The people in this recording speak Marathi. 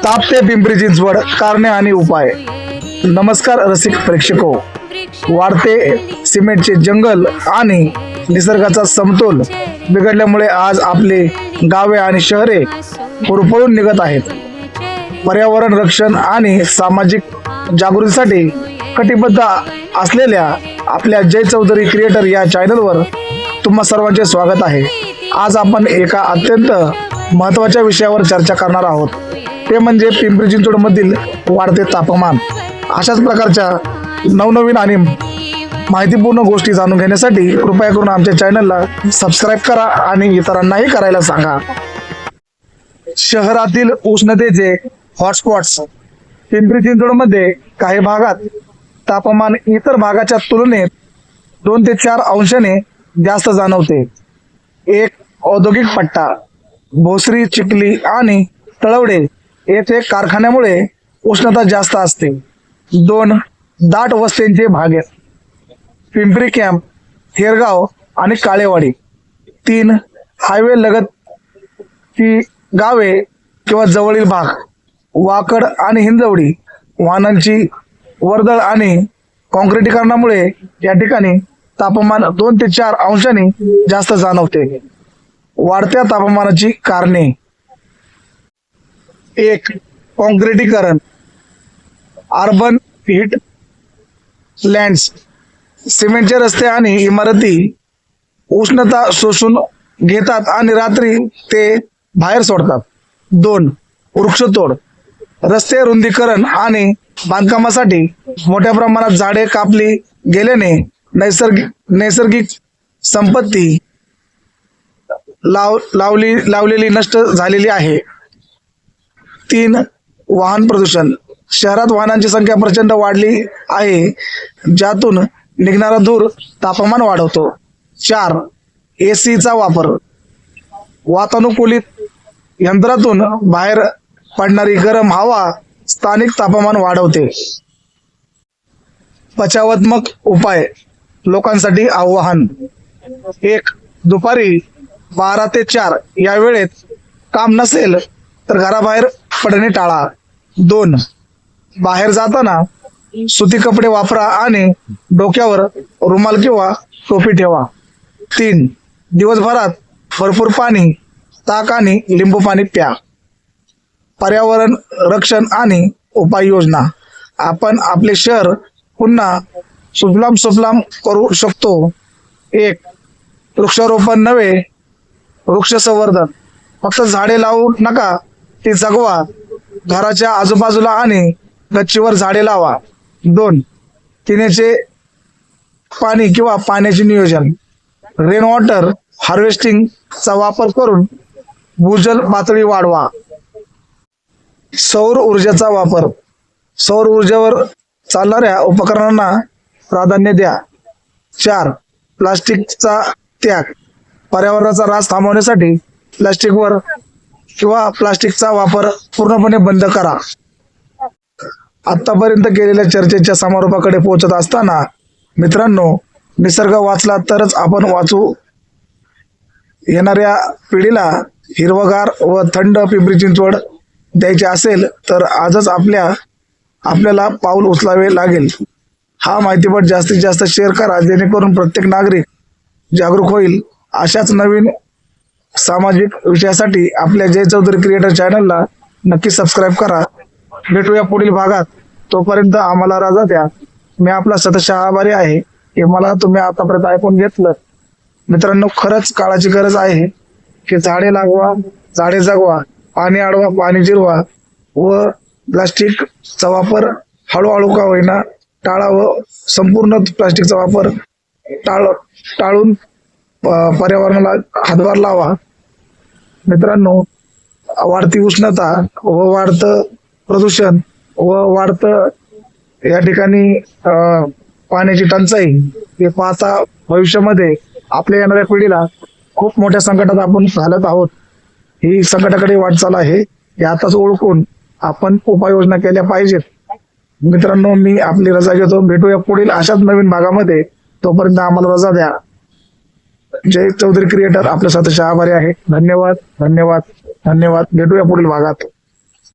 तापते पिंपरी चिंचवड कारणे आणि उपाय. नमस्कार रसिक प्रेक्षको. वाढते सिमेंटचे जंगल आणि निसर्गाचा समतोल बिघडल्यामुळे आज आपले गावे आणि शहरे होरपळून निघत आहेत. पर्यावरण रक्षण आणि सामाजिक जागृतीसाठी कटिबद्ध असलेल्या आपल्या जय चौधरी क्रिएटर या चॅनलवर तुम्हा सर्वांचे स्वागत आहे. आज आपण एका अत्यंत महत्त्वाच्या विषयावर चर्चा करणार आहोत, ते म्हणजे पिंपरी चिंचवड मधील वाढते तापमान. अशाच प्रकारच्या नवनवीन आणि माहितीपूर्ण गोष्टी जाणून घेण्यासाठी कृपया करून आमच्या चॅनलला सबस्क्राईब करा आणि इतरांनाही करायला सांगा. शहरातील उष्णतेचे हॉटस्पॉट्स. पिंपरी चिंचवडमध्ये काही भागात तापमान इतर भागाच्या तुलनेत 2 ते 4 अंशाने जास्त जाणवते. एक औद्योगिक पट्टा. भोसरी, चिखली आणि तळवडे येथे कारखान्यामुळे उष्णता जास्त असते. 2 दाट वस्त्यांचे भाग. पिंपरी कॅम्प, हेरगाव आणि काळेवाडी. 3 हायवे लगतची गावे किंवा जवळील भाग. वाकड आणि हिंजवडी. वाहनांची वर्दळ आणि काँक्रिटीकरणामुळे या ठिकाणी तापमान 2 ते 4 अंशांनी जास्त जाणवते. वाढत्या तापमानाची कारणे. 1 काँक्रिटीकरण. Urban heat lands. सिमेंटचे रस्ते आणि इमारती उष्णता शोषून घेतात आणि रात्री ते बाहेर सोडतात. 2 वृक्षतोड. रस्ते रुंदीकरण आणि बांधकामासाठी मोठ्या प्रमाणात झाडे कापली गेल्याने नैसर्गिक संपत्ती लावलेली नष्ट झालेली आहे. 3 वाहन प्रदूषण. शहरात वाहनांची संख्या प्रचंड वाढली आहे, ज्यातून निघणारा धूर तापमान वाढवतो. 4 एसीचा वापर. वातानुकूलित यंत्रातून बाहेर पडणारी गरम हवा स्थानिक तापमान वाढवते. बचावात्मक उपाय. लोकांसाठी आवाहन. 1 दुपारी 12 ते 4 या वेळेत काम नसेल तर घराबाहेर पडणे टाळा. 2 बाहेर जाताना सुती कपडे वापरा आणि डोक्यावर रुमाल किंवा टोपी ठेवा. 3 दिवसभरात भरपूर पाणी, ताक आणि लिंबू पाणी प्या. पर्यावरण रक्षण आणि उपाययोजना. आपण आपले शहर पुन्हा सुजलाम सुफलाम करू शकतो. 1 वृक्षारोपण नव्हे, वृक्ष संवर्धन. फक्त झाडे लावू नका, ती जगवा. घराच्या आजूबाजूला आणि गच्चीवर झाडे लावा. 2 पिण्याचे पाणी किंवा पाण्याचे नियोजन. रेन वॉटर हार्वेस्टिंगचा वापर करून भूजल पातळी वाढवा. सौर ऊर्जेचा वापर. सौर ऊर्जेवर चालणाऱ्या उपकरणांना प्राधान्य द्या. 4 प्लास्टिकचा त्याग. पर्यावरणाचा ऱ्हास थांबवण्यासाठी प्लास्टिकवर किंवा प्लास्टिकचा वापर पूर्णपणे बंद करा. आतापर्यंत केलेल्या चर्चेच्या समारोपाकडे पोहोचत असताना मित्रांनो, निसर्ग वाचला तरच आपण वाचू. येणाऱ्या पिढीला हिरवगार व थंड पिंपरी चिंचवड द्यायचे असेल तर आजच आपल्याला पाऊल उचलावे लागेल. हा माहितीपट जास्तीत जास्त शेअर करा, जेणेकरून प्रत्येक नागरिक जागरूक होईल. अशाच नवीन सामाजिक विषयासाठी आपल्या जय चौधरी क्रिएटर चॅनलला नक्की सबस्क्राईब करा. भेटूया पुढील भागात. तोपर्यंत आम्हाला रजा द्या. मी आपला सतत आभारी आहे की मला तुम्ही आतापर्यंत ऐकून घेतलं. मित्रांनो, खरंच काळाची गरज आहे की झाडे लागवा, झाडे जगवा, पाणी अडवा, पाणी जिरवा व प्लास्टिकचा वापर हळूहळू का होईना टाळा व संपूर्ण प्लास्टिकचा वापर टाळून पर्यावरणाला हातभार लावा. मित्रांनो, वाढती उष्णता व वाढतं प्रदूषण व वाढतं या ठिकाणी पाण्याची टंचाई हे पाहता भविष्यामध्ये आपल्या येणाऱ्या पिढीला खूप मोठ्या संकटात आपण घालत आहोत. ही संकटाकडे वाटचाल आहे, हे आताच ओळखून आपण उपाययोजना केल्या पाहिजेत. मित्रांनो, मी आपली रजा घेतो. भेटूया पुढील अशाच नवीन भागामध्ये. तोपर्यंत आम्हाला रजा द्या. जय चौधरी क्रिएटर आपल्या स्वतःच्या आभारी आहे. धन्यवाद धन्यवाद धन्यवाद. भेटूया पुढील भागात.